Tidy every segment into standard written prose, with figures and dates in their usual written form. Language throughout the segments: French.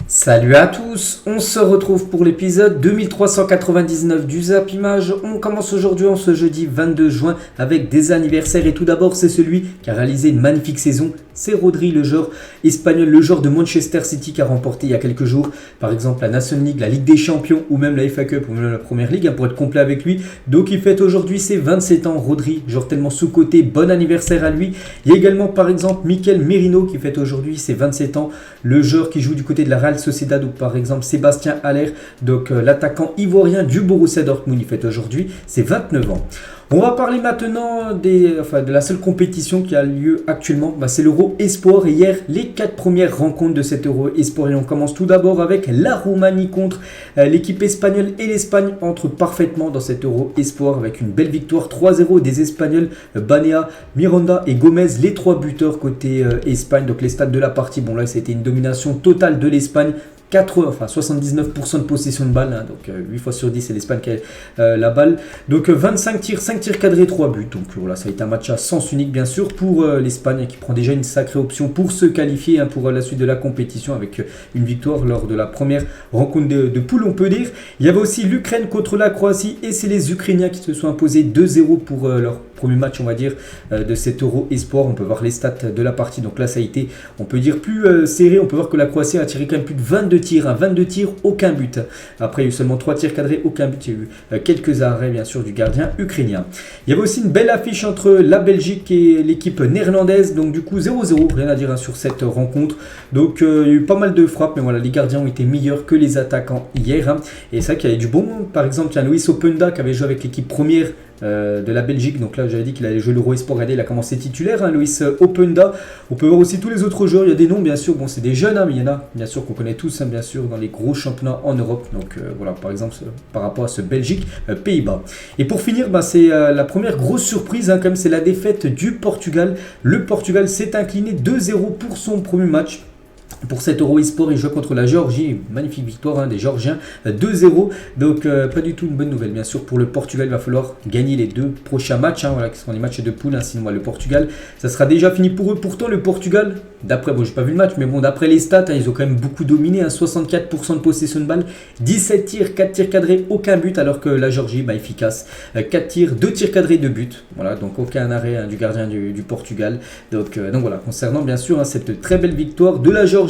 Salut à tous, on se retrouve pour l'épisode 2399 du Zap Image. On commence aujourd'hui en ce jeudi 22 juin avec des anniversaires et tout d'abord c'est celui qui a réalisé une magnifique saison, c'est Rodri, le joueur espagnol, le joueur de Manchester City qui a remporté il y a quelques jours par exemple la National League, la Ligue des Champions ou même la FA Cup ou même la Première Ligue pour être complet avec lui. Donc il fête aujourd'hui ses 27 ans, Rodri, joueur tellement sous-coté, bon anniversaire à lui. Il y a également par exemple Mikel Merino qui fête aujourd'hui ses 27 ans, le joueur qui joue du côté de la Real Sociedad ou par exemple Sébastien Haller, donc l'attaquant ivoirien du Borussia Dortmund, il fête aujourd'hui ses 29 ans. On va parler maintenant de la seule compétition qui a lieu actuellement, c'est l'Euro Espoir et hier les 4 premières rencontres de cet Euro Espoir et on commence tout d'abord avec la Roumanie contre l'équipe espagnole et l'Espagne entre parfaitement dans cet Euro Espoir avec une belle victoire 3-0 des Espagnols, Banea, Miranda et Gomez, les 3 buteurs côté Espagne, donc les stats de la partie, bon là c'était une domination totale de l'Espagne. 79% de possession de balle, donc 8 fois sur 10 c'est l'Espagne qui a la balle, donc 25 tirs, 5 tirs cadrés, 3 buts, donc voilà ça a été un match à sens unique bien sûr pour l'Espagne qui prend déjà une sacrée option pour se qualifier pour la suite de la compétition avec une victoire lors de la première rencontre de poule on peut dire. Il y avait aussi l'Ukraine contre la Croatie et c'est les Ukrainiens qui se sont imposés 2-0 pour leur premier match on va dire de cet Euro Espoir. On peut voir les stats de la partie, donc là ça a été on peut dire plus serré, on peut voir que la Croatie a tiré quand même plus de 22 tirs, aucun but. Après, il y a eu seulement 3 tirs cadrés, aucun but. Il y a eu quelques arrêts, bien sûr, du gardien ukrainien. Il y avait aussi une belle affiche entre la Belgique et l'équipe néerlandaise. Donc, du coup, 0-0, rien à dire sur cette rencontre. Donc, il y a eu pas mal de frappes, mais voilà, les gardiens ont été meilleurs que les attaquants hier. Et c'est vrai qu'il y avait du bon. Par exemple, il y a Luis Openda qui avait joué avec l'équipe première de la Belgique, donc là j'avais dit qu'il allait jouer l'Euro Espoir, regardez il a commencé titulaire, Luis Openda. On peut voir aussi tous les autres joueurs, il y a des noms bien sûr, bon c'est des jeunes mais il y en a bien sûr qu'on connaît tous bien sûr dans les gros championnats en Europe, donc voilà par exemple par rapport à ce Belgique, Pays-Bas. Et pour finir c'est la première grosse surprise quand même, c'est la défaite du Portugal. Le Portugal s'est incliné 2-0 pour son premier match. Pour cet Euro Esport, il joue contre la Géorgie, magnifique victoire des Géorgiens, 2-0, donc pas du tout une bonne nouvelle bien sûr pour le Portugal. Il va falloir gagner les 2 prochains matchs, voilà, qui sont les matchs de poule, sinon le Portugal, ça sera déjà fini pour eux. Pourtant le Portugal, d'après, j'ai pas vu le match, mais bon d'après les stats, ils ont quand même beaucoup dominé, 64% de possession de balle, 17 tirs, 4 tirs cadrés, aucun but, alors que la Géorgie, efficace, 4 tirs, 2 tirs cadrés, 2 buts, voilà, donc aucun arrêt du gardien du Portugal, donc voilà, concernant bien sûr cette très belle victoire de la Géorgie.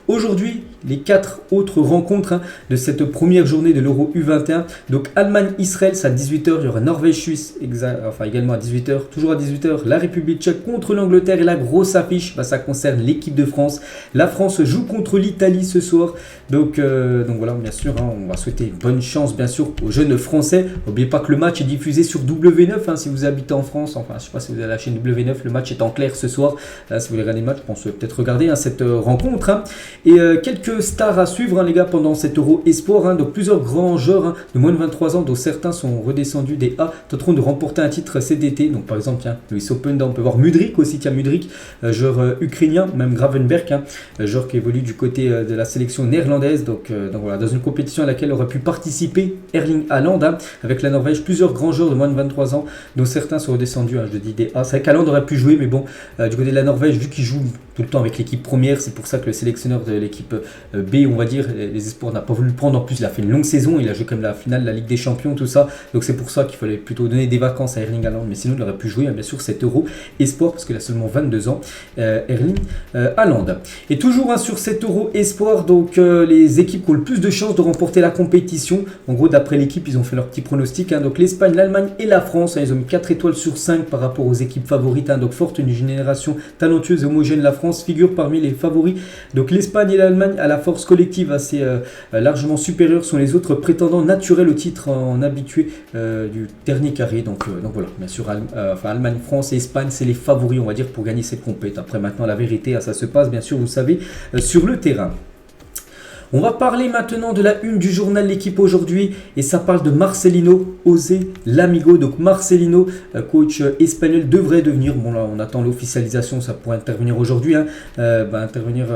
Aujourd'hui, les 4 autres rencontres de cette première journée de l'Euro U21. Donc Allemagne-Israël, c'est à 18h. Il y aura Norvège-Suisse, également à 18h. Toujours à 18h, la République tchèque contre l'Angleterre. Et la grosse affiche, ça concerne l'équipe de France. La France joue contre l'Italie ce soir. Donc voilà, bien sûr, on va souhaiter bonne chance, bien sûr, aux jeunes Français. N'oubliez pas que le match est diffusé sur W9. Si vous habitez en France, je ne sais pas si vous avez la chaîne W9, le match est en clair ce soir. Si vous voulez regarder le match, je pense que vous pouvez peut-être regarder cette rencontre. Et quelques stars à suivre les gars pendant cet Euro Espoir, donc plusieurs grands joueurs de moins de 23 ans dont certains sont redescendus des A tenteront de remporter un titre cet été. Donc par exemple Luis Openda, on peut voir Mudryk aussi, Mudryk, joueur ukrainien, même Gravenberg, joueur qui évolue du côté de la sélection néerlandaise, donc voilà, dans une compétition à laquelle aurait pu participer Erling Haaland avec la Norvège, plusieurs grands joueurs de moins de 23 ans dont certains sont redescendus, je dis des A. C'est vrai qu'Haaland aurait pu jouer, mais bon, du côté de la Norvège, vu qu'il joue tout le temps avec l'équipe première, c'est pour ça que le sélectionneur de l'équipe B, on va dire, les Espoirs, n'a pas voulu le prendre. En plus, il a fait une longue saison, il a joué comme la finale de la Ligue des Champions, tout ça. Donc c'est pour ça qu'il fallait plutôt donner des vacances à Erling Haaland. Mais sinon, il aurait pu jouer, bien sûr, cet Euro Espoir, parce qu'il a seulement 22 ans, Erling Haaland. Et toujours sur cet Euro Espoir, donc les équipes qui ont le plus de chances de remporter la compétition. En gros, d'après l'équipe, ils ont fait leur petit pronostic. Donc l'Espagne, l'Allemagne et la France, ils ont mis 4 étoiles sur 5 par rapport aux équipes favorites. Donc forte une génération talentueuse et homogène, la France figure parmi les favoris. Donc l'Espagne et l'Allemagne, à la force collective assez largement supérieure, sont les autres prétendants naturels au titre en habitué du dernier carré. Donc voilà, bien sûr, Allemagne, France et Espagne, c'est les favoris, on va dire, pour gagner cette compétition. Après, maintenant, la vérité, ça se passe, bien sûr, vous savez, sur le terrain. On va parler maintenant de la une du journal L'équipe aujourd'hui et ça parle de Marcelino José Lamigo. Donc Marcelino, coach espagnol, devrait devenir, bon là on attend l'officialisation, ça pourrait intervenir aujourd'hui, intervenir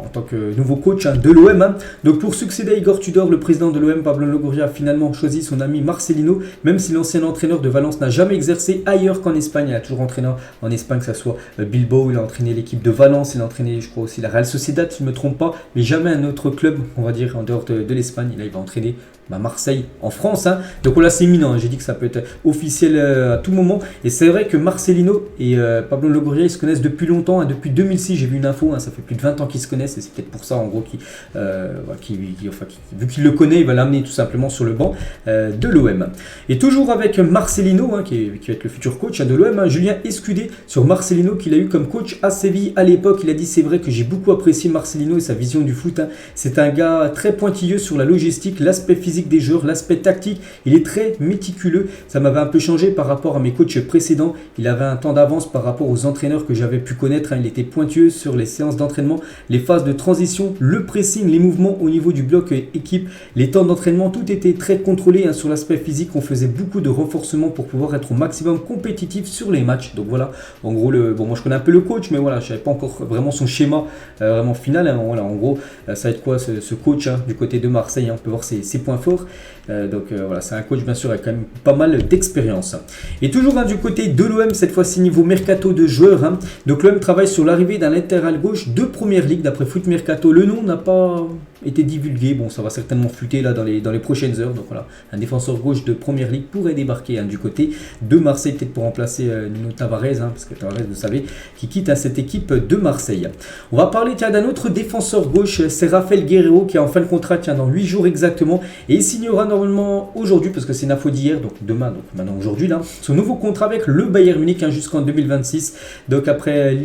en tant que nouveau coach de l'OM. Donc pour succéder à Igor Tudor, le président de l'OM, Pablo Longoria, a finalement choisi son ami Marcelino, même si l'ancien entraîneur de Valence n'a jamais exercé ailleurs qu'en Espagne. Il a toujours entraîné en Espagne, que ce soit Bilbao, il a entraîné l'équipe de Valence, il a entraîné je crois aussi la Real Sociedad si je ne me trompe pas, mais jamais un autre club on va dire, en dehors de l'Espagne. Là, il va entraîner Marseille en France. Hein. Donc voilà, c'est imminent. Hein. J'ai dit que ça peut être officiel à tout moment. Et c'est vrai que Marcelino et Pablo Longoria, ils se connaissent depuis longtemps. Hein. Depuis 2006, j'ai vu une info. Hein. Ça fait plus de 20 ans qu'ils se connaissent. Et c'est peut-être pour ça, en gros, vu qu'il le connaît, il va l'amener tout simplement sur le banc de l'OM. Et toujours avec Marcelino, hein, qui va être le futur coach de l'OM, hein, Julien Escudé sur Marcelino, qu'il a eu comme coach à Séville à l'époque. Il a dit: c'est vrai que j'ai beaucoup apprécié Marcelino et sa vision du foot. Hein. C'est un gars très pointilleux sur la logistique, l'aspect physique des joueurs, l'aspect tactique. Il est très méticuleux. Ça m'avait un peu changé par rapport à mes coachs précédents. Il avait un temps d'avance par rapport aux entraîneurs que j'avais pu connaître. Hein. Il était pointueux sur les séances d'entraînement, les phases de transition, le pressing, les mouvements au niveau du bloc équipe, les temps d'entraînement. Tout était très contrôlé. Hein. Sur l'aspect physique, on faisait beaucoup de renforcement pour pouvoir être au maximum compétitif sur les matchs. Donc voilà, en gros, moi je connais un peu le coach, mais voilà, je ne savais pas encore vraiment son schéma vraiment final. Hein. Voilà, en gros, ça va être quoi ce coach hein, du côté de Marseille, hein. On peut voir ses points forts. Voilà, c'est un coach bien sûr avec quand même pas mal d'expérience. Et toujours hein, du côté de l'OM, cette fois-ci niveau mercato de joueurs. Hein. Donc l'OM travaille sur l'arrivée d'un latéral gauche de Première Ligue d'après Foot Mercato. Le nom n'a pas été divulgué. Bon, ça va certainement fuiter là dans les prochaines heures. Donc voilà, un défenseur gauche de Première Ligue pourrait débarquer hein, du côté de Marseille, peut-être pour remplacer Nuno Tavares, hein, parce que Tavares, vous savez, qui quitte hein, cette équipe de Marseille. On va parler d'un autre défenseur gauche, c'est Raphaël Guerreiro qui est en fin de contrat dans 8 jours exactement, et il signera normalement aujourd'hui, parce que c'est une info d'hier, donc demain, donc maintenant aujourd'hui là, son nouveau contrat avec le Bayern Munich hein, jusqu'en 2026. Donc après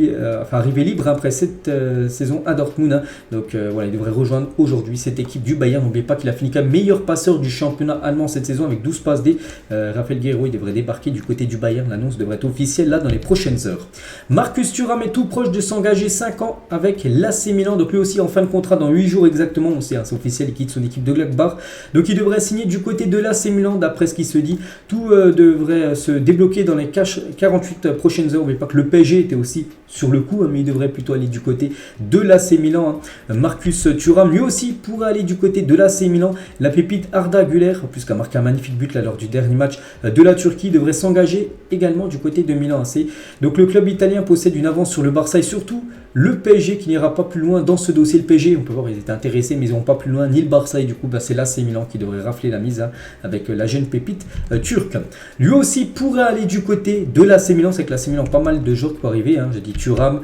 arrivé libre hein, après cette saison à Dortmund. Hein. Donc voilà, il devrait rejoindre aujourd'hui cette équipe du Bayern. N'oubliez pas qu'il a fini comme meilleur passeur du championnat allemand cette saison avec 12 passes D. Raphaël Guerreiro, il devrait débarquer du côté du Bayern. L'annonce devrait être officielle là dans les prochaines heures. Marcus Thuram est tout proche de s'engager 5 ans avec l'AC Milan. Donc lui aussi en fin de contrat dans 8 jours exactement. On sait, hein, c'est officiel, il quitte son équipe de Gladbach. Donc il devrait signer du côté de l'AC Milan d'après ce qui se dit. Tout devrait se débloquer dans les 48 prochaines heures. N'oubliez pas que le PSG était aussi sur le coup, hein, mais il devrait plutôt aller du côté de l'AC Milan. Hein. Marcus Thuram lui aussi pourrait aller du côté de l'AC Milan. La pépite Arda Güler, puisqu'il a marqué un magnifique but là, lors du dernier match de la Turquie, devrait s'engager également du côté de Milan AC. Donc le club italien possède une avance sur le Barça et surtout le PSG qui n'ira pas plus loin dans ce dossier. Le PSG, on peut voir, ils étaient intéressés, mais ils n'ont pas plus loin ni le Barça. Et du coup, c'est l'AC Milan qui devrait rafler la mise hein, avec la jeune pépite turque. Lui aussi pourrait aller du côté de l'AC Milan. C'est que l'AC Milan a pas mal de joueurs qui peuvent arriver. Hein. J'ai dit Thuram,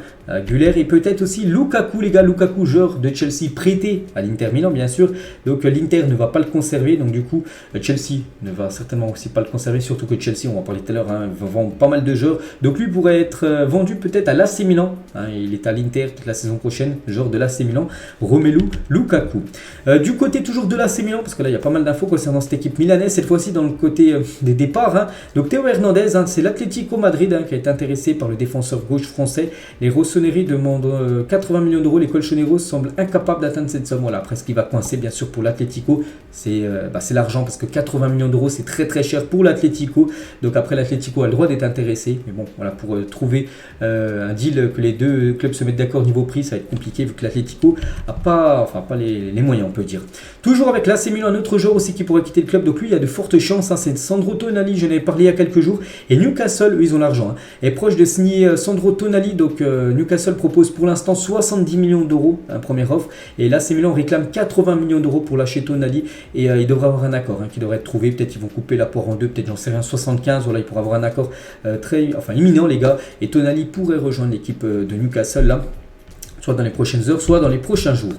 Güler et peut-être aussi Lukaku, les gars. Lukaku, joueur de Chelsea prêté à l'Inter Milan, bien sûr. Donc l'Inter ne va pas le conserver. Donc du coup, Chelsea ne va certainement aussi pas le conserver. Surtout que Chelsea, on va en parler tout à l'heure, hein, vend pas mal de joueurs. Donc lui pourrait être vendu peut-être à l'AC Milan. Hein. Il est à l'Inter toute la saison prochaine, joueur de l'AC Milan, Romelu Lukaku. Du côté toujours de l'AC Milan, parce que là il y a pas mal d'infos concernant cette équipe milanaise, cette fois-ci dans le côté des départs. Hein. Donc Théo Hernandez, hein, c'est l'Atlético Madrid hein, qui a été intéressé par le défenseur gauche français. Les Rossoneri demandent 80 millions d'euros. Les Colchoneros semblent incapables d'atteindre cette somme. Voilà, après ce qui va coincer bien sûr pour l'Atlético, c'est l'argent, parce que 80 millions d'euros c'est très très cher pour l'Atlético. Donc après l'Atlético a le droit d'être intéressé, mais bon voilà, pour trouver un deal que les deux clubs se mettent d'accord niveau prix, ça va être compliqué vu que l'Atlético n'a pas les moyens, on peut dire. Toujours avec l'AC Milan, un autre joueur aussi qui pourrait quitter le club, donc lui il y a de fortes chances, hein, c'est Sandro Tonali, je n'avais parlé il y a quelques jours, et Newcastle, eux ils ont l'argent, hein, est proche de signer Sandro Tonali, donc Newcastle propose pour l'instant 70 millions d'euros, un première offre, et l'AC Milan réclame 80 millions d'euros pour lâcher Tonali, et il devrait avoir un accord hein, qui devrait être trouvé, peut-être ils vont couper l'apport en deux, peut-être j'en sais rien, 75, voilà, il pourra avoir un accord imminent les gars, et Tonali pourrait rejoindre l'équipe de Newcastle là, soit dans les prochaines heures, soit dans les prochains jours.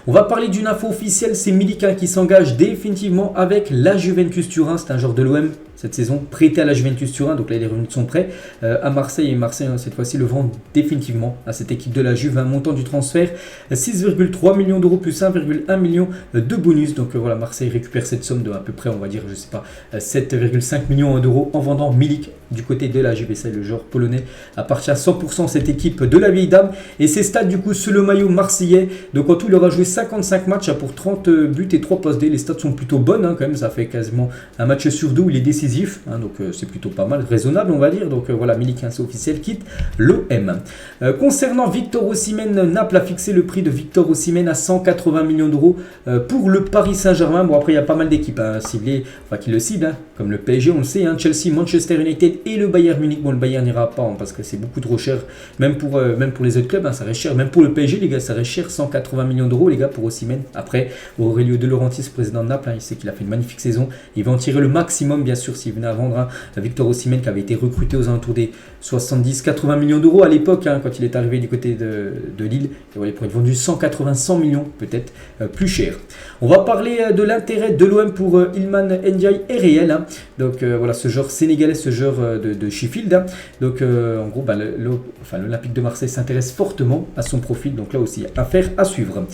On va parler d'une info officielle, c'est Milik qui s'engage définitivement avec la Juventus Turin, c'est un joueur de l'OM cette saison, prêté à la Juventus Turin, donc là il est revenu de son prêt à Marseille, et Marseille cette fois-ci le vend définitivement à cette équipe de la Juve. Un montant du transfert 6,3 millions d'euros plus 1,1 million de bonus, donc voilà, Marseille récupère cette somme de à peu près, on va dire, je sais pas, 7,5 millions d'euros en vendant Milik du côté de la JVC. Le joueur polonais appartient à 100% à cette équipe de la vieille dame, et ses stats du coup sur le maillot marseillais, donc en tout il aura joué 55 matchs pour 30 buts et 3 passes D. Les stats sont plutôt bonnes hein, quand même, ça fait quasiment un match sur deux où il est décisif. Hein, donc c'est plutôt pas mal, raisonnable on va dire. Donc voilà, Milik c'est officiel, quitte l'OM. Concernant Victor Osimhen, Naples a fixé le prix de Victor Osimhen à 180 millions d'euros pour le Paris Saint-Germain. Bon après il y a pas mal d'équipes hein, ciblées, qui le ciblent, hein, comme le PSG on le sait, hein, Chelsea, Manchester United et le Bayern Munich. Bon le Bayern n'ira pas hein, parce que c'est beaucoup trop cher, même pour les autres clubs, hein, ça reste cher, même pour pour le PSG, les gars, ça reste cher, 180 millions d'euros, les gars, pour Osimhen. Après, Aurelio De Laurentiis, président de Naples, il sait qu'il a fait une magnifique saison. Il va en tirer le maximum, bien sûr, s'il venait à vendre Victor Osimhen, qui avait été recruté aux alentours des 70-80 millions d'euros à l'époque, quand il est arrivé du côté de Lille. Et voilà, il pourrait être vendu 180-100 millions, peut-être plus cher. On va parler de l'intérêt de l'OM pour Iliman Ndiaye est réel. Donc voilà, ce joueur sénégalais, ce joueur de Sheffield. Donc en gros, l'Olympique de Marseille s'intéresse fortement à son profil. Donc là aussi, affaire à suivre.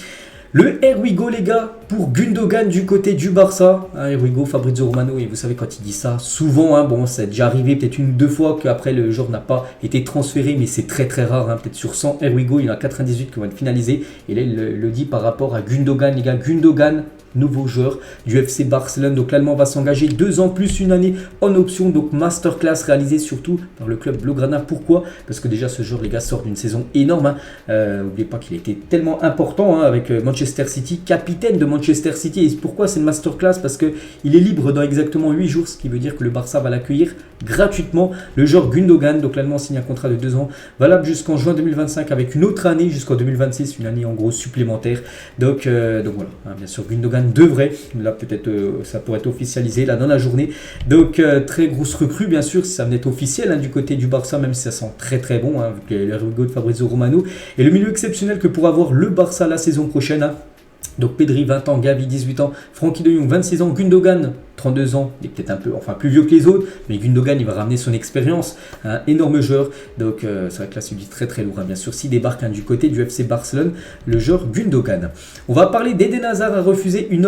Le Here we go, les gars, pour Gundogan du côté du Barça. Here we go, Fabrizio Romano, et vous savez quand il dit ça, souvent, bon, ça a déjà arrivé peut-être une ou deux fois qu'après le joueur n'a pas été transféré, mais c'est très très rare, peut-être sur 100 Here we go, il y en a 98 qui vont être finalisés. Et là, il le dit par rapport à Gundogan, les gars, Gundogan, nouveau joueur du FC Barcelone. Donc l'Allemand va s'engager 2 ans plus une année en option. Donc masterclass réalisée surtout par le club Blaugrana. Pourquoi? Parce que déjà ce joueur, les gars, sort d'une saison énorme. N'oubliez pas qu'il était tellement important avec Manchester City, capitaine de Manchester City. Et pourquoi c'est une masterclass? Parce qu'il est libre dans exactement 8 jours, ce qui veut dire que le Barça va l'accueillir gratuitement. Le joueur Gundogan, donc l'Allemand signe un contrat de 2 ans, valable jusqu'en juin 2025 avec une autre année jusqu'en 2026, une année en gros supplémentaire. Donc voilà, bien sûr Gundogan devrait, là peut-être ça pourrait être officialisé là dans la journée. Donc très grosse recrue bien sûr si ça venait être officiel du côté du Barça, même si ça sent très très bon vu que le Rugo de Fabrizio Romano et le milieu exceptionnel que pourra avoir le Barça la saison prochaine. Donc Pedri 20 ans, Gavi 18 ans, Frenkie de Jong 26 ans, Gundogan 32 ans, il est peut-être un peu, plus vieux que les autres, mais Gundogan il va ramener son expérience, un énorme joueur, donc c'est vrai que là c'est du très très lourd, bien sûr, s'il débarque du côté du FC Barcelone, le joueur Gundogan. On va parler d'Eden Hazard a refusé une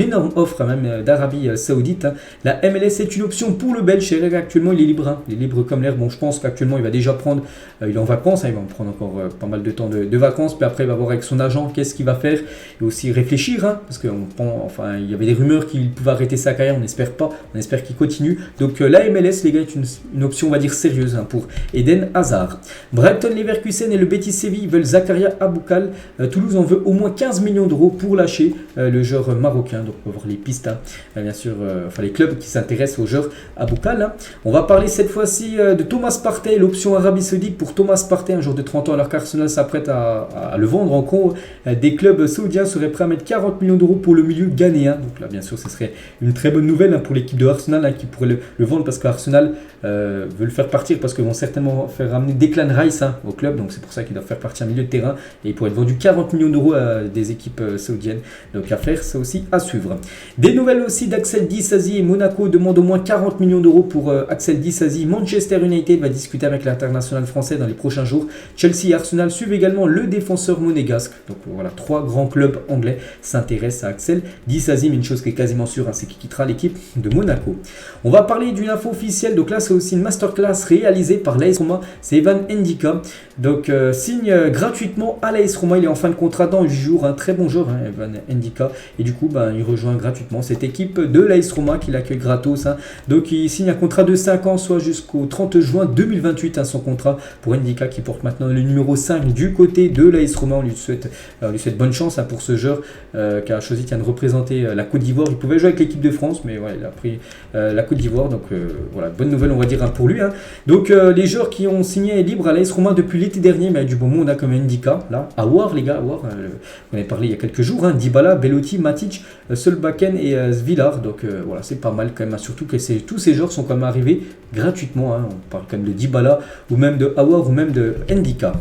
énorme offre même d'Arabie Saoudite. La MLS est une option pour le Belge, actuellement il est libre, il est libre comme l'air. Bon, je pense qu'actuellement il va déjà prendre, il est en vacances, il va en prendre encore pas mal de temps de vacances, puis après il va voir avec son agent qu'est-ce qu'il va faire, et aussi réfléchir, parce qu'il y avait des rumeurs qu'il pouvait arrêter sa carrière, on n'espère pas, on espère qu'il continue. Donc la MLS, les gars, est une option, on va dire, sérieuse pour Eden Hazard. Brighton, Leverkusen et le Betis Séville veulent Zakaria Aboukal. Toulouse en veut au moins 15 millions d'euros pour lâcher le joueur marocain. Donc on va voir les pistes, bien sûr, les clubs qui s'intéressent au joueur Aboukal. On va parler cette fois-ci de Thomas Partey, l'option Arabie Saoudite pour Thomas Partey, un joueur de 30 ans, alors qu'Arsenal s'apprête à le vendre. En gros, des clubs saoudiens seraient prêts à mettre 40 millions d'euros pour le milieu ghanéen. Donc là, bien sûr, ce serait une très bonne nouvelle pour l'équipe de Arsenal qui pourrait le vendre, parce qu'Arsenal veut le faire partir parce qu'ils vont certainement faire ramener Declan Rice au club. Donc c'est pour ça qu'ils doivent faire partir un milieu de terrain et il pourrait être vendu 40 millions d'euros à des équipes saoudiennes. Donc à faire, ça aussi à suivre. Des nouvelles aussi d'Axel Disasi et Monaco demandent au moins 40 millions d'euros pour Axel Disasi. Manchester United va discuter avec l'international français dans les prochains jours. Chelsea et Arsenal suivent également le défenseur monégasque. Donc voilà, 3 grands clubs anglais s'intéressent à Axel Disasi, mais une chose qui est quasiment sûre, c'est qu'il quittera l'équipe de Monaco. On va parler d'une info officielle. Donc là, c'est aussi une masterclass réalisée par l'AS Roma. C'est Evan Ndika. Donc signe gratuitement à l'AS Roma. Il est en fin de contrat dans 8 jours. Un très bon joueur, Evan Ndika. Et du coup, il rejoint gratuitement cette équipe de l'AS Roma qui l'accueille gratos. Donc il signe un contrat de 5 ans, soit jusqu'au 30 juin 2028. Son contrat pour Ndika qui porte maintenant le numéro 5 du côté de l'AS Roma. On lui souhaite bonne chance pour ce joueur qui a choisi de représenter la Côte d'Ivoire. Il pouvait jouer avec l'équipe de France, mais il a pris la Côte d'Ivoire. Donc voilà, bonne nouvelle, on va dire, pour lui. Donc les joueurs qui ont signé libre à l'AS Roma depuis l'été dernier, mais du bon mot, on a comme Ndika, là, Aouar, les gars, Aouar, on avait parlé il y a quelques jours, Dybala, Belotti, Matic, Solbakken et Svilar. Donc voilà, c'est pas mal quand même, surtout que tous ces joueurs sont quand même arrivés gratuitement. On parle quand même de Dybala, ou même de Aouar, ou même de Ndika.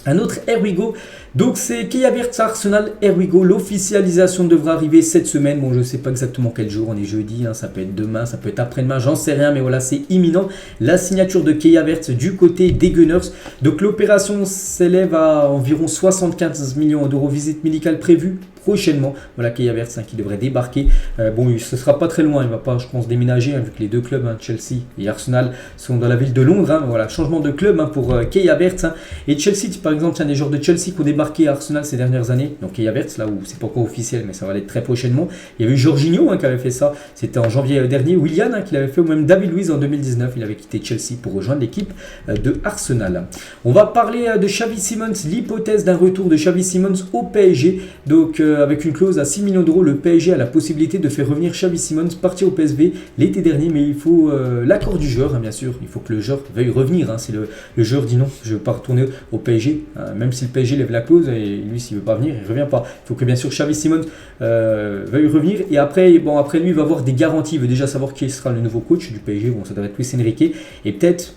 Un autre Here we go, donc c'est Kai Havertz Arsenal. Here we go, l'officialisation devra arriver cette semaine. Bon, je ne sais pas exactement quel jour, on est jeudi, ça peut être demain, ça peut être après-demain, j'en sais rien, mais voilà, c'est imminent. La signature de Kai Havertz du côté des Gunners. Donc l'opération s'élève à environ 75 millions d'euros, visite médicale prévue prochainement. Voilà, Kai Havertz qui devrait débarquer. Bon, ce ne sera pas très loin, il ne va pas, je pense, déménager, vu que les deux clubs, Chelsea et Arsenal, sont dans la ville de Londres. Voilà, changement de club pour Kai Havertz. Et Chelsea, par exemple, il y a des joueurs de Chelsea qui ont débarqué à Arsenal ces dernières années. Donc Kai Havertz, là où c'est pas encore officiel, mais ça va l'être très prochainement. Il y avait Jorginho qui avait fait ça, c'était en janvier dernier. Willian qui l'avait fait, ou même David Luiz en 2019. Il avait quitté Chelsea pour rejoindre l'équipe de Arsenal. On va parler de Xavi Simons, l'hypothèse d'un retour de Xavi Simons au PSG. Donc avec une clause à 6 millions d'euros, le PSG a la possibilité de faire revenir Xavi Simons parti au PSV l'été dernier, mais il faut l'accord du joueur, hein, bien sûr. Il faut que le joueur veuille revenir. Hein, si le joueur dit non, je ne veux pas retourner au PSG, même si le PSG lève la clause, et lui, s'il ne veut pas venir, il ne revient pas. Il faut que, bien sûr, Xavi Simons veuille revenir. Et après, après lui, il va avoir des garanties. Il veut déjà savoir qui sera le nouveau coach du PSG. Bon, ça devrait être Luis Enrique. Et peut-être,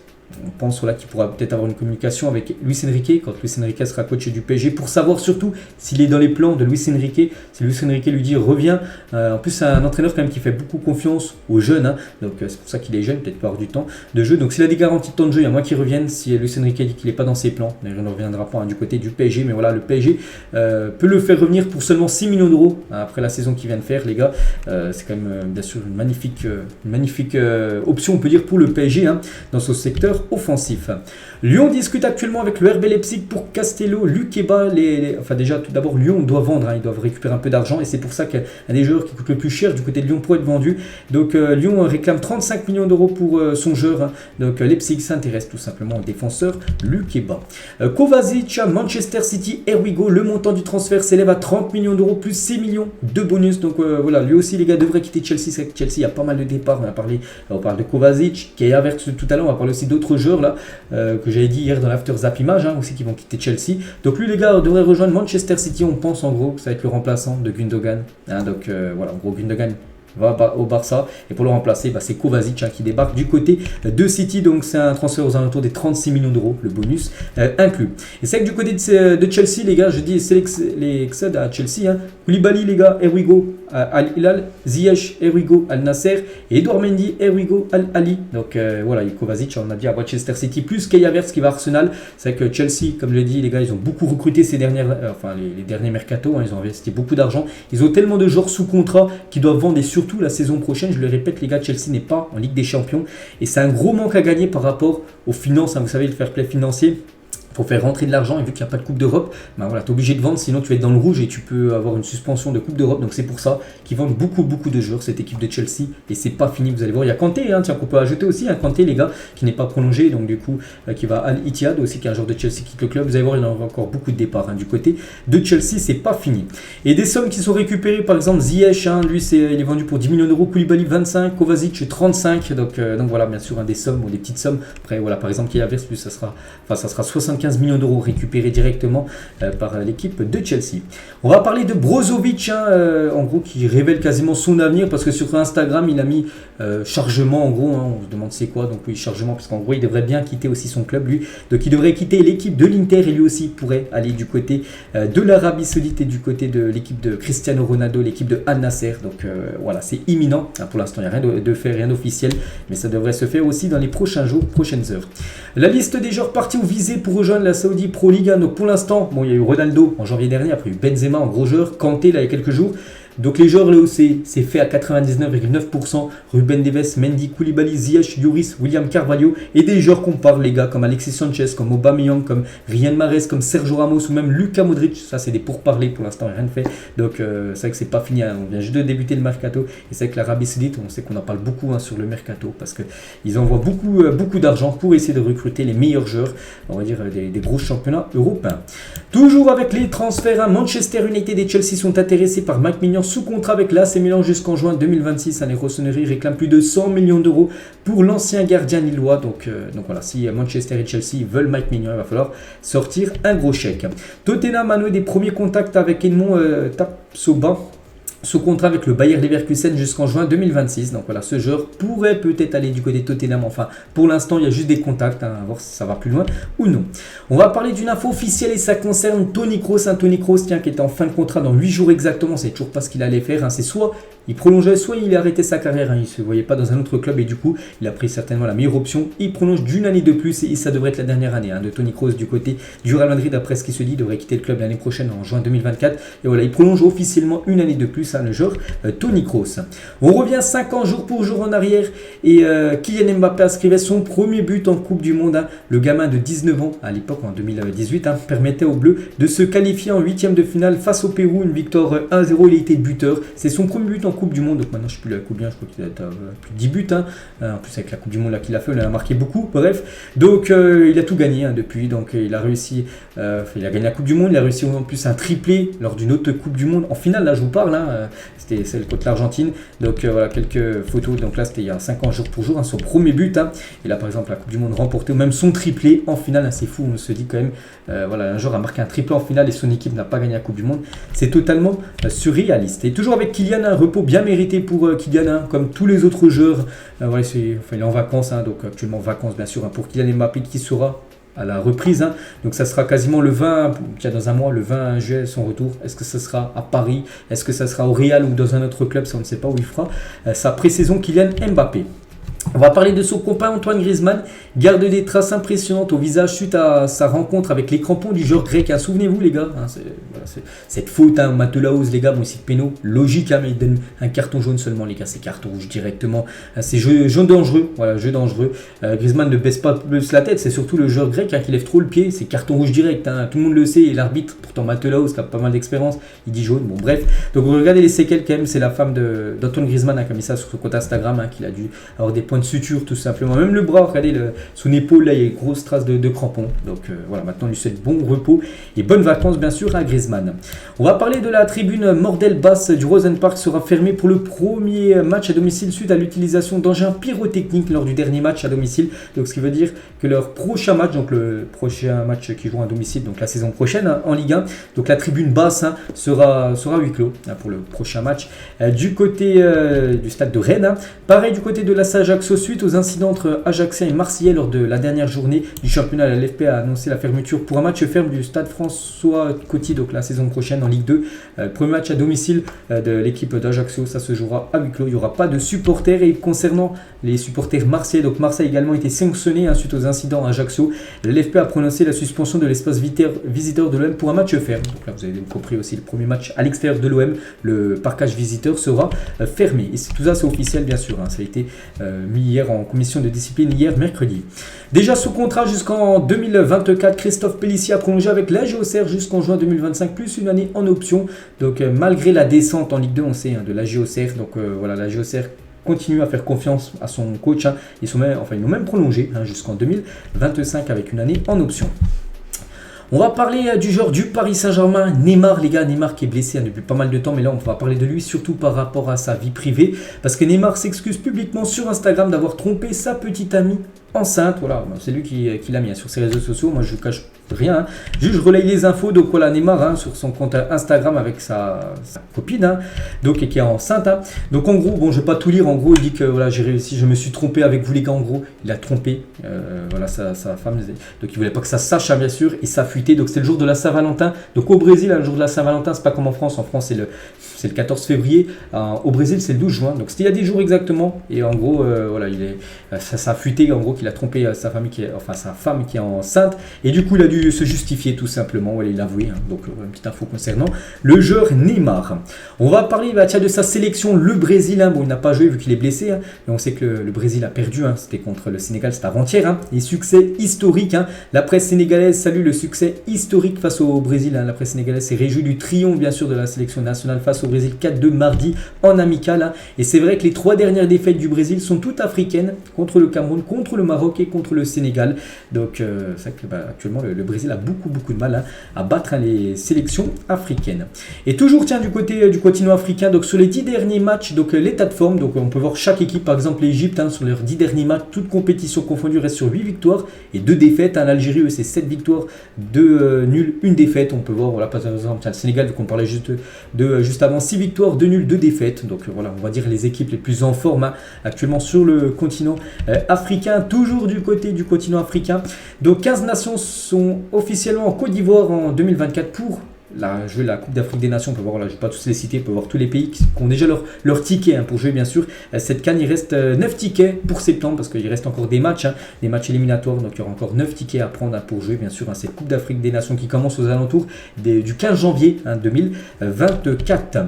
on pense qu'il pourra peut-être avoir une communication avec Luis Enrique quand Luis Enrique sera coach du PSG pour savoir surtout s'il est dans les plans de Luis Enrique. Si Luis Enrique lui dit reviens, en plus c'est un entraîneur quand même qui fait beaucoup confiance aux jeunes, hein, donc c'est pour ça qu'il est jeune, peut-être pas avoir du temps de jeu. Donc s'il a des garanties de temps de jeu, il y a moins qu'il revienne. Si Luis Enrique dit qu'il n'est pas dans ses plans, il ne reviendra pas, hein, du côté du PSG. Mais voilà, le PSG peut le faire revenir pour seulement 6 millions d'euros après la saison qu'il vient de faire, les gars. C'est quand même bien sûr une magnifique option, on peut dire, pour le PSG, hein, dans ce secteur offensif. Lyon discute actuellement avec le RB Leipzig pour Castello, Lukeba. Enfin déjà, tout d'abord, Lyon doit vendre, hein, ils doivent récupérer un peu d'argent et c'est pour ça qu'un des joueurs qui coûte le plus cher du côté de Lyon pour être vendu. Donc Lyon réclame 35 millions d'euros pour son joueur. Hein. Donc Leipzig s'intéresse tout simplement au défenseur Lukeba. Kovacic à Manchester City, here we go. Le montant du transfert s'élève à 30 millions d'euros plus 6 millions de bonus. Donc voilà, lui aussi les gars devraient quitter Chelsea. C'est que Chelsea, il y a pas mal de départs. On parle de Kovacic, qui est Havertz tout à l'heure. On va parler aussi d'autres joueurs là que j'avais dit hier dans l'After Zap Image, hein, aussi qui vont quitter Chelsea. Donc lui les gars devrait rejoindre Manchester City. On pense en gros que ça va être le remplaçant de Gundogan. Hein, donc voilà, en gros Gundogan va au Barça et pour le remplacer c'est Kovacic, hein, qui débarque du côté de City. Donc c'est un transfert aux alentours des 36 millions d'euros, le bonus inclus. Et c'est que du côté de Chelsea les gars, je dis c'est les excèdes à Chelsea, hein. Koulibaly les gars, here we go Al Hilal, Ziyech, here we go Al Nasser, et Edouard Mendy, here we go Al Ali. Donc voilà, Kovacic on a dit à Manchester City, plus Kai Havertz qui va à Arsenal. C'est que Chelsea, comme je l'ai dit les gars, ils ont beaucoup recruté ces dernières les derniers mercato, hein, ils ont investi beaucoup d'argent, ils ont tellement de joueurs sous contrat qui doivent vendre, et surtout la saison prochaine, je le répète les gars, Chelsea n'est pas en Ligue des Champions et c'est un gros manque à gagner par rapport aux finances, hein, vous savez, le fair play financier. Pour faire rentrer de l'argent, et vu qu'il n'y a pas de Coupe d'Europe, voilà, tu es obligé de vendre, sinon tu vas être dans le rouge et tu peux avoir une suspension de Coupe d'Europe. Donc c'est pour ça qu'ils vendent beaucoup de joueurs, cette équipe de Chelsea. Et c'est pas fini, vous allez voir. Il y a Kanté, hein, tiens, qu'on peut ajouter aussi, un Kanté les gars, qui n'est pas prolongé, donc du coup, qui va à Al Ittihad aussi, qui est un joueur de Chelsea qui quitte le club. Vous allez voir, il y en a encore beaucoup de départs, hein, du côté de Chelsea, c'est pas fini. Et des sommes qui sont récupérées, par exemple Ziyech, hein, lui il est vendu pour 10 millions d'euros, Koulibaly 25, Kovacic 35. Donc voilà, bien sûr, des sommes, des petites sommes. Après voilà, par exemple, Kai Havertz, lui ça sera 75 millions d'euros récupérés directement par l'équipe de Chelsea. On va parler de Brozovic, hein, en gros, qui révèle quasiment son avenir parce que sur Instagram il a mis chargement, en gros, hein, on se demande c'est quoi, donc oui, chargement, parce qu'en gros il devrait bien quitter aussi son club lui, donc il devrait quitter l'équipe de l'Inter et lui aussi pourrait aller du côté de l'Arabie Saoudite et du côté de l'équipe de Cristiano Ronaldo, l'équipe de Al Nasser. Donc voilà, c'est imminent, hein, pour l'instant il n'y a rien de fait, rien d'officiel, mais ça devrait se faire aussi dans les prochains jours, prochaines heures. La liste des joueurs partis ou visés pour rejoindre la Saudi Pro League. Donc pour l'instant, il y a eu Ronaldo en janvier dernier, après il y a eu Benzema en gros joueur, Kanté là il y a quelques jours. Donc les joueurs là où c'est fait à 99,9%, Ruben Neves, Mendy, Koulibaly, Ziyech, Lloris, William Carvalho, et des joueurs qu'on parle les gars, comme Alexis Sanchez, comme Aubameyang, comme Riyad Mahrez, comme Sergio Ramos ou même Luka Modric. Ça c'est des pourparlers pour l'instant, rien de fait. Donc c'est vrai que c'est pas fini, hein. On vient juste de débuter le mercato, et c'est vrai que l'Arabie Saoudite, on sait qu'on en parle beaucoup, hein, sur le mercato, parce qu'ils envoient beaucoup d'argent pour essayer de recruter les meilleurs joueurs, on va dire des gros championnats européens. Toujours avec les transferts, hein, Manchester United et Chelsea sont intéressés par Mike Maignan sous contrat avec l'AC Milan jusqu'en juin 2026. Les Rossoneri réclament plus de 100 millions d'euros pour l'ancien gardien lillois. Donc voilà, si Manchester et Chelsea veulent Mike Maignan, il va falloir sortir un gros chèque. Tottenham a noué des premiers contacts avec Edmond Tapsoba, sous contrat avec le Bayer Leverkusen jusqu'en juin 2026. Donc voilà, ce joueur pourrait peut-être aller du côté de Tottenham. Enfin, pour l'instant, il y a juste des contacts, hein, à voir si ça va plus loin ou non. On va parler d'une info officielle et ça concerne Toni Kroos. Toni Kroos, tiens, qui est en fin de contrat dans 8 jours exactement. C'est toujours pas ce qu'il allait faire, hein. C'est soit il prolongeait, soit il arrêtait sa carrière, hein. Il ne se voyait pas dans un autre club et du coup, il a pris certainement la meilleure option. Il prolonge d'une année de plus et ça devrait être la dernière année, hein, de Toni Kroos du côté du Real Madrid. Après ce qui se dit, il devrait quitter le club l'année prochaine en juin 2024. Et voilà, il prolonge officiellement une année de plus tous, hein, le joueur Toni Kroos. On revient 5 ans jour pour jour en arrière et Kylian Mbappé inscrivait son premier but en Coupe du Monde. Hein. Le gamin de 19 ans, à l'époque en 2018, hein, permettait aux Bleus de se qualifier en 8e de finale face au Pérou, une victoire 1-0, il était buteur. C'est son premier but en Coupe du Monde, donc maintenant je ne sais plus la Coupe bien, je crois qu'il a plus de 10 buts. Hein. En plus avec la Coupe du Monde qu'il a fait, il a marqué beaucoup, bref. Donc il a tout gagné hein, depuis, donc il a réussi, il a gagné la Coupe du Monde, il a réussi en plus un triplé lors d'une autre Coupe du Monde. En finale, là je vous parle, hein, c'était celle contre l'Argentine, donc voilà quelques photos, donc là c'était il y a 5 ans jour pour jour, hein, son premier but. Hein. Et là par exemple la Coupe du Monde remportée, ou même son triplé en finale, hein, c'est fou, on se dit quand même, voilà, un joueur a marqué un triplé en finale et son équipe n'a pas gagné la Coupe du Monde, c'est totalement surréaliste. Et toujours avec Kylian, un repos bien mérité pour Kylian, hein, comme tous les autres joueurs, voilà, il est en vacances, hein, donc actuellement en vacances bien sûr, hein, pour Kylian Mbappé qui sera à la reprise, hein. Donc ça sera quasiment le 20, dans un mois, le 20 juillet son retour. Est-ce que ça sera à Paris, est-ce que ça sera au Real ou dans un autre club, ça on ne sait pas où il fera sa pré-saison Kylian Mbappé. On va parler de son copain Antoine Griezmann, garde des traces impressionnantes au visage suite à sa rencontre avec les crampons du joueur grec. Hein. Souvenez-vous les gars, hein, cette faute, hein, Matelaos les gars, bon c'est péno, logique, hein, mais il donne un carton jaune seulement les gars, c'est carton rouge directement. C'est jeu dangereux, voilà, jeu dangereux. Griezmann ne baisse pas plus la tête, c'est surtout le joueur grec hein, qui lève trop le pied, c'est carton rouge direct, hein. Tout le monde le sait, et l'arbitre, pourtant Matelaos qui a pas mal d'expérience, il dit jaune, bon bref. Donc regardez les séquelles quand même, c'est la femme d'Antoine Griezmann hein, qui a mis ça sur son compte Instagram, hein, qu'il a dû avoir des points de suture tout simplement, même le bras, regardez son épaule là, il y a une grosse trace de crampons, donc voilà, maintenant on lui souhaite bon repos et bonnes vacances bien sûr à Griezmann. On va parler de la tribune Mordel Basse du Rosenpark, sera fermée pour le premier match à domicile suite à l'utilisation d'engins pyrotechniques lors du dernier match à domicile, donc ce qui veut dire que leur prochain match, donc le prochain match qu'ils joueront à domicile, donc la saison prochaine hein, en Ligue 1, donc la tribune basse hein, sera huis clos hein, pour le prochain match du côté du stade de Rennes, hein. Pareil du côté de la Ajaccio suite aux incidents entre Ajaxiens et Marseillais lors de la dernière journée du championnat. La LFP a annoncé la fermeture pour un match ferme du stade François Coty, donc la saison prochaine en Ligue 2. Premier match à domicile de l'équipe d'Ajaccio, ça se jouera à huis clos, il n'y aura pas de supporters. Et concernant les supporters marseillais, donc Marseille a également été sanctionné hein, suite aux incidents à Ajaccio. La LFP a prononcé la suspension de l'espace visiteur de l'OM pour un match ferme. Donc là vous avez compris aussi, le premier match à l'extérieur de l'OM, le parcage visiteur sera fermé. Et tout ça c'est officiel bien sûr, hein, ça a été mis hier en commission de discipline hier mercredi. Déjà sous contrat jusqu'en 2024, Christophe Pélissier a prolongé avec la Géocère jusqu'en juin 2025 plus une année en option. Donc malgré la descente en Ligue 2 on sait hein, de la Géocère, donc voilà, la Géocère continue à faire confiance à son coach hein. Ils l'ont même prolongé hein, jusqu'en 2025 avec une année en option. On va parler du joueur du Paris Saint-Germain, Neymar, les gars. Neymar qui est blessé hein, depuis pas mal de temps, mais là on va parler de lui surtout par rapport à sa vie privée, parce que Neymar s'excuse publiquement sur Instagram d'avoir trompé sa petite amie enceinte. Voilà, c'est lui qui l'a mis hein, sur ses réseaux sociaux. Moi je ne cache rien, hein. Juste je relaye les infos. Donc voilà, Neymar hein, sur son compte Instagram avec sa copine hein, donc, qui est enceinte hein. Donc en gros, bon je vais pas tout lire, en gros il dit que voilà, j'ai réussi, je me suis trompé avec vous les gars. En gros il a trompé voilà, sa femme, donc il voulait pas que ça sache hein, bien sûr, et ça a fuité. Donc c'était le jour de la Saint-Valentin, donc au Brésil hein, le jour de la Saint-Valentin, c'est pas comme en France c'est le 14 février, au Brésil c'est le 12 juin, donc c'était il y a des jours exactement. Et en gros voilà, ça a fuité en gros qu'il a trompé sa femme qui est enceinte, et du coup il a dû se justifier tout simplement, voilà, il l'a avoué hein. Donc une petite info concernant le joueur Neymar. On va parler de sa sélection, le Brésil hein. Bon il n'a pas joué vu qu'il est blessé hein, mais on sait que le Brésil a perdu hein. C'était contre le Sénégal, c'était avant-hier hein. Et succès historique hein. La presse sénégalaise salue le succès historique face au Brésil hein. La presse sénégalaise s'est réjouie du triomphe bien sûr de la sélection nationale face au Brésil 4-2 mardi en amical hein. Et c'est vrai que les 3 dernières défaites du Brésil sont toutes africaines, contre le Cameroun, contre le Maroc et contre le Sénégal. Donc c'est vrai que actuellement le Brésil a beaucoup de mal hein, à battre hein, les sélections africaines. Et toujours tiens du côté du continent africain, donc sur les 10 derniers matchs, donc l'état de forme, donc on peut voir chaque équipe, par exemple l'Égypte hein, sur leurs 10 derniers matchs, toutes compétitions confondues, reste sur 8 victoires et 2 défaites hein. L'Algérie eux c'est 7 victoires, 2 nuls, 1 défaite. On peut voir voilà, par exemple tiens, le Sénégal, vu qu'on parlait juste avant, 6 victoires, 2 nuls, 2 défaites. Donc voilà, on va dire les équipes les plus en forme hein, actuellement sur le continent africain. Toujours du côté du continent africain, donc 15 nations sont officiellement en Côte d'Ivoire en 2024 pour jouer la Coupe d'Afrique des Nations. On peut voir, là, je ne vais pas tous les citer, on peut voir tous les pays qui ont déjà leur ticket pour jouer, bien sûr. Cette CAN, il reste 9 tickets pour septembre, parce qu'il reste encore des matchs éliminatoires. Donc il y aura encore 9 tickets à prendre pour jouer, bien sûr, cette Coupe d'Afrique des Nations qui commence aux alentours du 15 janvier 2024.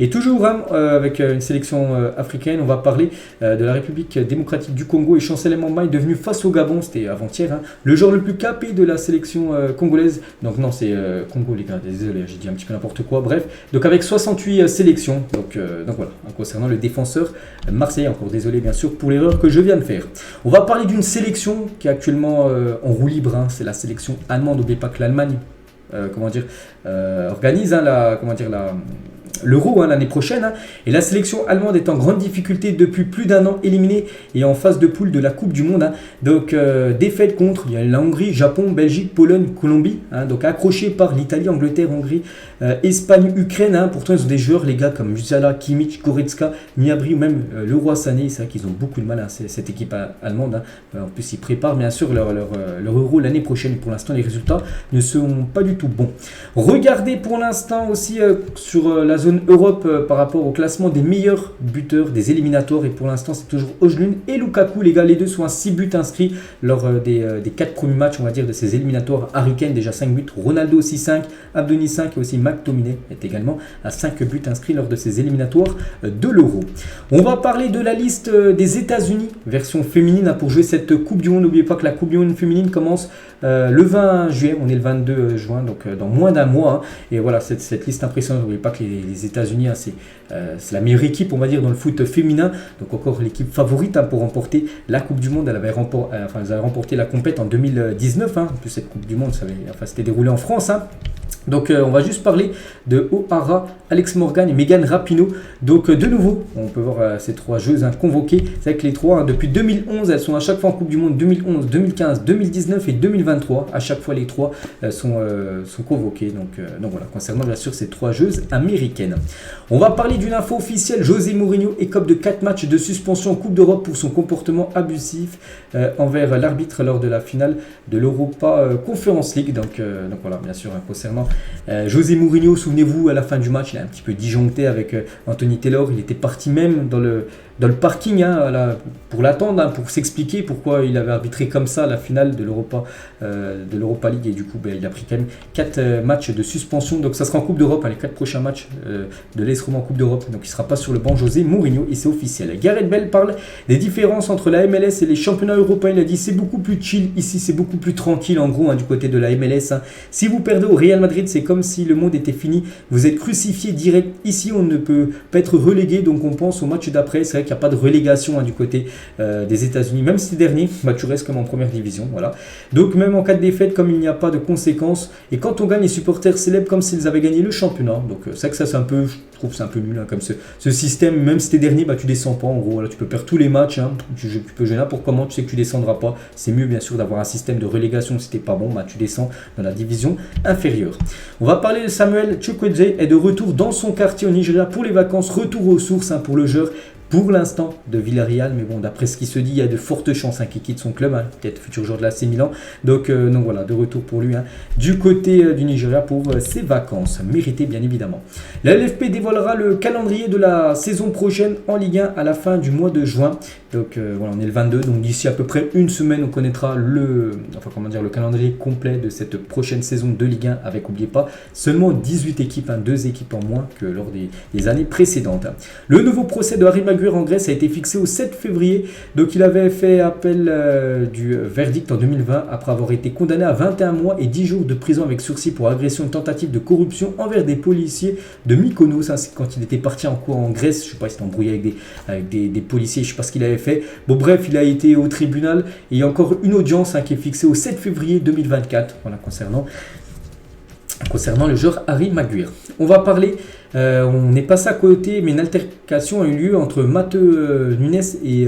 Et toujours avec une sélection africaine, on va parler de la République démocratique du Congo. Et Chancel Mbemba est devenu, face au Gabon, c'était avant-hier, le joueur le plus capé de la sélection congolaise. Donc non, c'est Congo, les gars, désolé, j'ai dit un petit peu n'importe quoi. Bref, donc avec 68 sélections. Donc voilà, concernant le défenseur marseillais, encore désolé bien sûr pour l'erreur que je viens de faire. On va parler d'une sélection qui est actuellement en roue libre. C'est la sélection allemande. N'oubliez pas que l'Allemagne organise l'Euro l'année prochaine. Et la sélection allemande est en grande difficulté depuis plus d'un an, éliminée et en phase de poule de la Coupe du Monde. Donc défaite contre la Hongrie, Japon, Belgique, Pologne, Colombie. Donc accrochée par l'Italie, Angleterre, Hongrie, Espagne, Ukraine. Pourtant ils ont des joueurs, les gars, comme Musiala, Kimmich, Goretzka, Gnabry ou même Leroy Sané. C'est vrai qu'ils ont beaucoup de mal, cette équipe allemande. En plus ils préparent bien sûr leur Euro l'année prochaine. Pour l'instant les résultats ne sont pas du tout bons. Regardez pour l'instant aussi sur la zone Europe par rapport au classement des meilleurs buteurs des éliminatoires. Et pour l'instant c'est toujours Özlund et Lukaku, les gars, les deux sont à 6 buts inscrits lors des 4 premiers matchs, on va dire, de ces éliminatoires. Harry Kane déjà 5 buts, Ronaldo aussi 5, Abdoni 5 et aussi McTominay est également à 5 buts inscrits lors de ces éliminatoires de l'Euro. On va parler de la liste des États-Unis version féminine pour jouer cette Coupe du Monde. N'oubliez pas que la Coupe du Monde féminine commence le 20 juillet, on est le 22 juin, donc dans moins d'un mois. Et voilà, cette liste impressionnante. N'oubliez pas que les États-Unis, c'est la meilleure équipe, on va dire, dans le foot féminin. Donc encore l'équipe favorite pour remporter la Coupe du Monde. Elles avaient remporté la compète en 2019. En plus, cette Coupe du Monde, s'était déroulée en France. Donc on va juste parler de O'Hara, Alex Morgan et Megan Rapinoe. Donc de nouveau, on peut voir ces trois joueuses convoquées. C'est vrai que les trois, depuis 2011, elles sont à chaque fois en Coupe du Monde. 2011, 2015, 2019 et 2023. À chaque fois, les trois sont convoquées. Donc voilà, concernant bien sûr ces trois joueuses américaines. On va parler d'une info officielle. José Mourinho écope de 4 matchs de suspension en Coupe d'Europe pour son comportement abusif envers l'arbitre lors de la finale de l'Europa Conference League. Donc voilà, bien sûr, concernant José Mourinho, souvenez-vous, à la fin du match, il a un petit peu disjoncté avec Anthony Taylor. Il était parti même dans le parking pour l'attendre, pour s'expliquer pourquoi il avait arbitré comme ça la finale de l'Europa League. Et du coup, il a pris quand même 4 matchs de suspension. Donc ça sera en Coupe d'Europe, les 4 prochains matchs de l'AS Roma en Coupe d'Europe. Donc il ne sera pas sur le banc, José Mourinho, et c'est officiel. Gareth Bale parle des différences entre la MLS et les championnats européens. Il a dit c'est beaucoup plus chill ici, c'est beaucoup plus tranquille en gros du côté de la MLS. Si vous perdez au Real Madrid, c'est comme si le monde était fini. Vous êtes crucifié direct. Ici, on ne peut pas être relégué, donc on pense au match d'après. C'est vrai qu'il n'y a pas de relégation du côté des États-Unis. Même si c'est dernier, tu restes comme en première division. Voilà. Donc même en cas de défaite, comme il n'y a pas de conséquences, et quand on gagne, les supporters célèbrent comme s'ils avaient gagné le championnat. Donc c'est vrai que ça c'est un peu, je trouve c'est un peu nul comme ce système. Même si t'es dernier, tu descends pas. En gros, là, tu peux perdre tous les matchs. Tu peux jouer n'importe comment. Tu sais que tu descendras pas. C'est mieux bien sûr d'avoir un système de relégation. Si t'es pas bon, tu descends dans la division inférieure. On va parler de Samuel Chukwueze, est de retour dans son quartier au Nigeria pour les vacances. Retour aux sources pour le joueur. Pour l'instant de Villarreal, mais bon, d'après ce qui se dit, il y a de fortes chances qu'il quitte son club, peut-être futur joueur de l'AC Milan. Donc voilà, de retour pour lui du côté du Nigeria pour ses vacances, méritées bien évidemment. La LFP dévoilera le calendrier de la saison prochaine en Ligue 1 à la fin du mois de juin. Donc voilà, on est le 22, donc d'ici à peu près une semaine, on connaîtra le calendrier complet de cette prochaine saison de Ligue 1 avec, n'oubliez pas, seulement 18 équipes, 2 équipes en moins que lors des années précédentes. Le nouveau procès de Harry Maguire en Grèce a été fixé au 7 février. Donc il avait fait appel du verdict en 2020 après avoir été condamné à 21 mois et 10 jours de prison avec sursis pour agression et tentative de corruption envers des policiers de Mykonos. C'est quand il était parti en Grèce. Je ne sais pas, il s'était embrouillé avec des policiers, je ne sais pas ce qu'il avait fait. Bon bref, il a été au tribunal et il y a encore une audience qui est fixée au 7 février 2024. Voilà, concernant le joueur Harry Maguire. On va parler On est passé à côté, mais une altercation a eu lieu entre Matteo Nunes et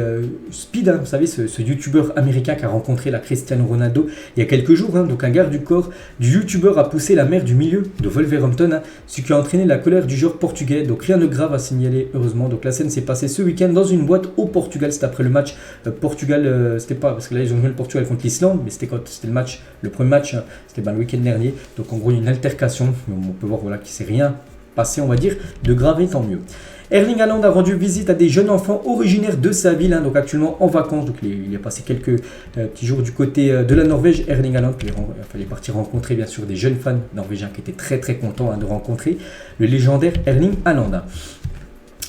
Speed, hein, vous savez, ce youtubeur américain qui a rencontré la Cristiano Ronaldo il y a quelques jours. Hein, donc un garde du corps du youtubeur a poussé la mère du milieu de Wolverhampton, hein, ce qui a entraîné la colère du joueur portugais. Donc rien de grave à signaler, heureusement. Donc la scène s'est passée ce week-end dans une boîte au Portugal. C'était après le match Portugal, c'était pas, parce que là ils ont joué le Portugal contre l'Islande, mais c'était le premier match, hein, c'était le week-end dernier. Donc en gros une altercation, on peut voir voilà, qu'il ne s'est rien passé, on va dire, de grave, et tant mieux. Erling Haaland a rendu visite à des jeunes enfants originaires de sa ville, hein, donc actuellement en vacances. Donc il a passé quelques petits jours du côté de la Norvège, Erling Haaland. Puis il fallait partir rencontrer bien sûr des jeunes fans norvégiens qui étaient très très contents, hein, de rencontrer le légendaire Erling Haaland.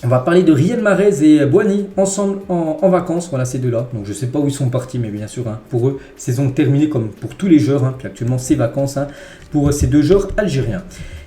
On va parler de Riyad Mahrez et Boigny ensemble en vacances, voilà ces deux-là. Donc je ne sais pas où ils sont partis, mais bien sûr, hein, pour eux, saison terminée comme pour tous les joueurs. Hein, puis actuellement, c'est vacances, hein, pour ces deux joueurs algériens.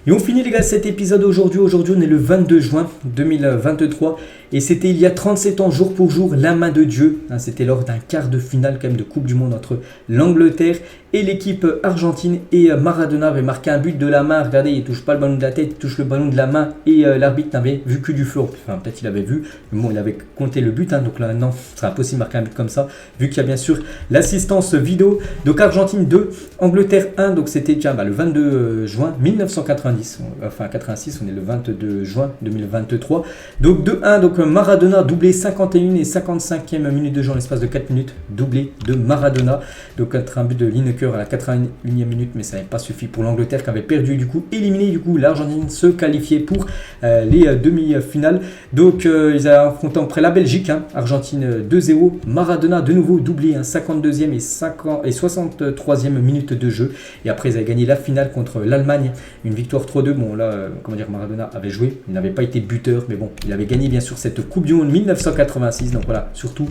Et on finit les gars cet épisode aujourd'hui. Aujourd'hui, on est le 22 juin 2023. Et c'était il y a 37 ans, jour pour jour, la main de Dieu. Hein, c'était lors d'un quart de finale quand même de Coupe du Monde entre l'Angleterre et l'équipe argentine. Et Maradona avait marqué un but de la main. Regardez, il ne touche pas le ballon de la tête, il touche le ballon de la main. Et l'arbitre n'avait vu que du feu. Enfin, peut-être il avait vu, mais bon, il avait compté le but. Hein, donc là, non, ce sera impossible de marquer un but comme ça, vu qu'il y a bien sûr l'assistance vidéo. Donc Argentine 2, Angleterre 1. Donc c'était le 22 juin 1990. Enfin 86, on est le 22 juin 2023. Donc 2-1. Donc Maradona doublé 51 et 55e minute de jeu en l'espace de 4 minutes, doublé de Maradona. Donc un but de Lineker à la 81e minute, mais ça n'avait pas suffi pour l'Angleterre qui avait perdu, du coup éliminé. Du coup l'Argentine se qualifiait pour les demi-finales. Donc ils ont affronté après la Belgique, hein, Argentine 2-0, Maradona de nouveau doublé, hein, 52e et 63e minute de jeu. Et après ils avaient gagné la finale contre l'Allemagne, une victoire 3-2. Bon là, Maradona avait joué, il n'avait pas été buteur, mais bon, il avait gagné bien sûr cette Coupe du Monde 1986. Donc voilà, surtout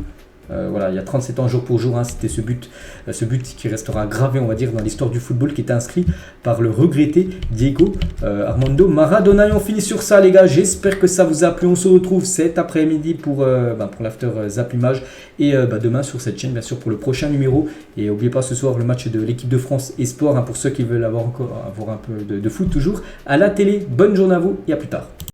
il y a 37 ans jour pour jour, hein, c'était ce but qui restera gravé, on va dire, dans l'histoire du football, qui était inscrit par le regretté Diego Armando Maradona. Et on finit sur ça les gars, j'espère que ça vous a plu. On se retrouve cet après-midi pour l'after Zap Image, et demain sur cette chaîne bien sûr pour le prochain numéro. Et n'oubliez pas ce soir le match de l'équipe de France Espoir, hein, pour ceux qui veulent avoir un peu de foot toujours à la télé. Bonne journée à vous et à plus tard.